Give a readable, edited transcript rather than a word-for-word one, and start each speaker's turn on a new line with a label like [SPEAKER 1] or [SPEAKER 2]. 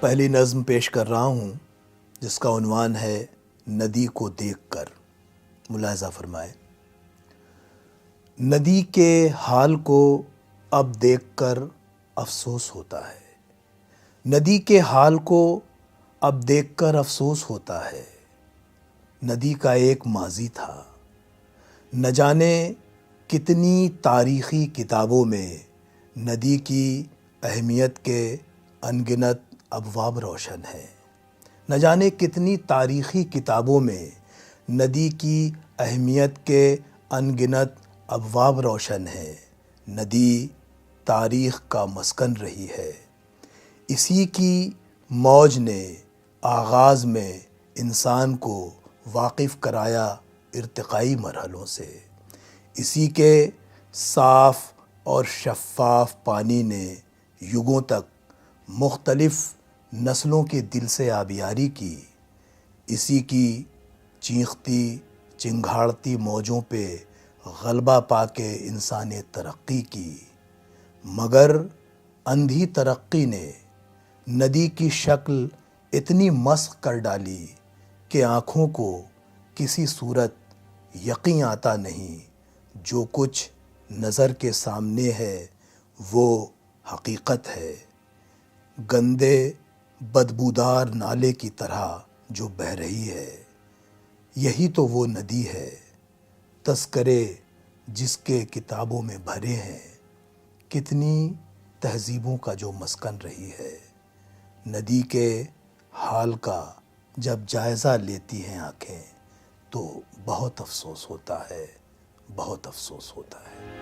[SPEAKER 1] پہلی نظم پیش کر رہا ہوں جس کا عنوان ہے ندی کو دیکھ کر۔ ملاحظہ فرمائے۔ ندی کے حال کو اب دیکھ کر افسوس ہوتا ہے، ندی کے حال کو اب دیکھ کر افسوس ہوتا ہے۔ ندی کا ایک ماضی تھا، نہ جانے کتنی تاریخی کتابوں میں ندی کی اہمیت کے ان گنت ابواب روشن ہیں۔ نہ جانے کتنی تاریخی کتابوں میں ندی کی اہمیت کے ان گنت ابواب روشن ہیں۔ ندی تاریخ کا مسکن رہی ہے، اسی کی موج نے آغاز میں انسان کو واقف کرایا ارتقائی مرحلوں سے۔ اسی کے صاف اور شفاف پانی نے یگوں تک مختلف نسلوں کے دل سے آبیاری کی۔ اسی کی چیختی چنگھاڑتی موجوں پہ غلبہ پا کے انسانیت ترقی کی، مگر اندھی ترقی نے ندی کی شکل اتنی مسخ کر ڈالی کہ آنکھوں کو کسی صورت یقین آتا نہیں جو کچھ نظر کے سامنے ہے وہ حقیقت ہے۔ گندے بدبودار نالے کی طرح جو بہہ رہی ہے، یہی تو وہ ندی ہے، تذکرے جس کے کتابوں میں بھرے ہیں، کتنی تہذیبوں کا جو مسکن رہی ہے۔ ندی کے حال کا جب جائزہ لیتی ہیں آنکھیں تو بہت افسوس ہوتا ہے، بہت افسوس ہوتا ہے۔